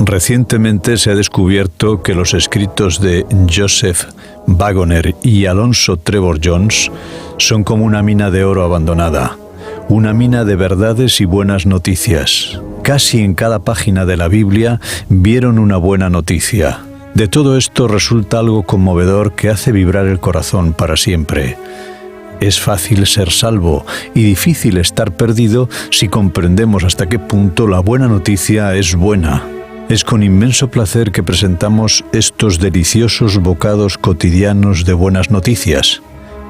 Recientemente se ha descubierto que los escritos de Joseph Waggoner y Alonzo Trevor Jones son como una mina de oro abandonada, una mina de verdades y buenas noticias. Casi en cada página de la Biblia vieron una buena noticia. De todo esto resulta algo conmovedor que hace vibrar el corazón para siempre. Es fácil ser salvo y difícil estar perdido si comprendemos hasta qué punto la buena noticia es buena. Es con inmenso placer que presentamos estos deliciosos bocados cotidianos de buenas noticias.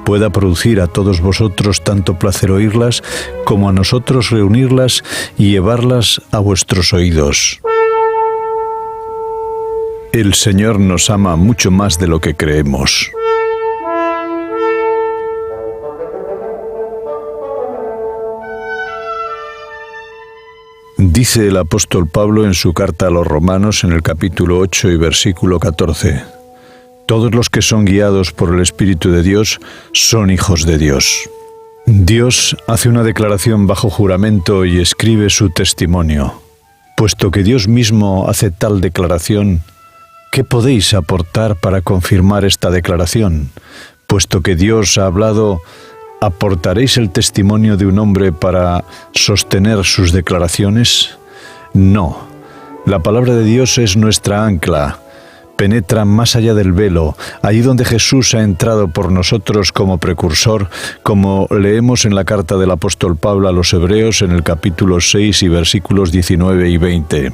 Pueda producir a todos vosotros tanto placer oírlas como a nosotros reunirlas y llevarlas a vuestros oídos. El Señor nos ama mucho más de lo que creemos. Dice el apóstol Pablo en su carta a los Romanos en el capítulo 8 y versículo 14: Todos los que son guiados por el Espíritu de Dios son hijos de Dios. Dios hace una declaración bajo juramento y escribe su testimonio. Puesto que Dios mismo hace tal declaración, ¿qué podéis aportar para confirmar esta declaración? Puesto que Dios ha hablado, ¿aportaréis el testimonio de un hombre para sostener sus declaraciones? No. La palabra de Dios es nuestra ancla. Penetra más allá del velo, allí donde Jesús ha entrado por nosotros como precursor, como leemos en la carta del apóstol Pablo a los Hebreos en el capítulo 6 y versículos 19 y 20.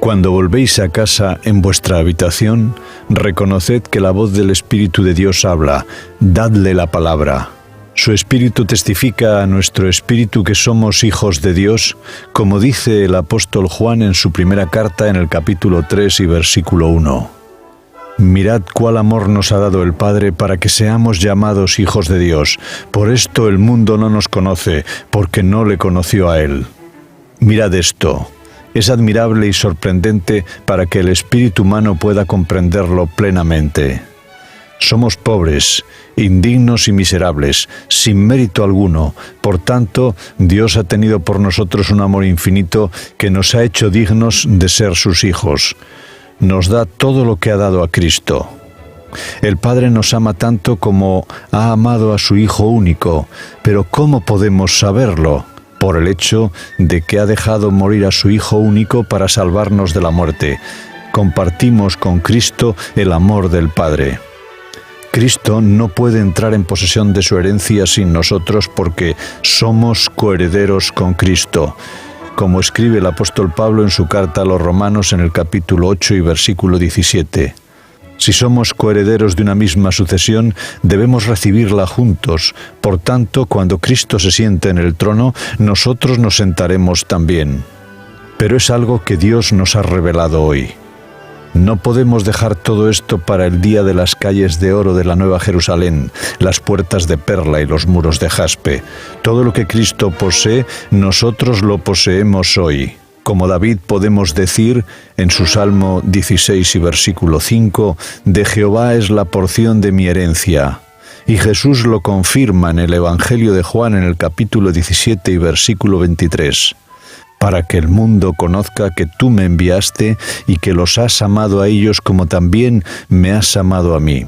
Cuando volvéis a casa en vuestra habitación, reconoced que la voz del Espíritu de Dios habla, dadle la palabra. Su Espíritu testifica a nuestro espíritu que somos hijos de Dios, como dice el apóstol Juan en su primera carta en el capítulo 3 y versículo 1. Mirad cuál amor nos ha dado el Padre para que seamos llamados hijos de Dios. Por esto el mundo no nos conoce, porque no le conoció a Él. Mirad esto. Es admirable y sorprendente para que el espíritu humano pueda comprenderlo plenamente. Somos pobres, indignos y miserables, sin mérito alguno. Por tanto, Dios ha tenido por nosotros un amor infinito que nos ha hecho dignos de ser sus hijos. Nos da todo lo que ha dado a Cristo. El Padre nos ama tanto como ha amado a su Hijo único. Pero ¿cómo podemos saberlo? Por el hecho de que ha dejado morir a su Hijo único para salvarnos de la muerte. Compartimos con Cristo el amor del Padre. Cristo no puede entrar en posesión de su herencia sin nosotros porque somos coherederos con Cristo, como escribe el apóstol Pablo en su carta a los Romanos en el capítulo 8 y versículo 17. Si somos coherederos de una misma sucesión, debemos recibirla juntos. Por tanto, cuando Cristo se siente en el trono, nosotros nos sentaremos también. Pero es algo que Dios nos ha revelado hoy. No podemos dejar todo esto para el día de las calles de oro de la Nueva Jerusalén, las puertas de perla y los muros de jaspe. Todo lo que Cristo posee, nosotros lo poseemos hoy. Como David podemos decir en su Salmo 16 y versículo 5, «De Jehová es la porción de mi herencia». Y Jesús lo confirma en el Evangelio de Juan en el capítulo 17 y versículo 23. Para que el mundo conozca que tú me enviaste y que los has amado a ellos como también me has amado a mí.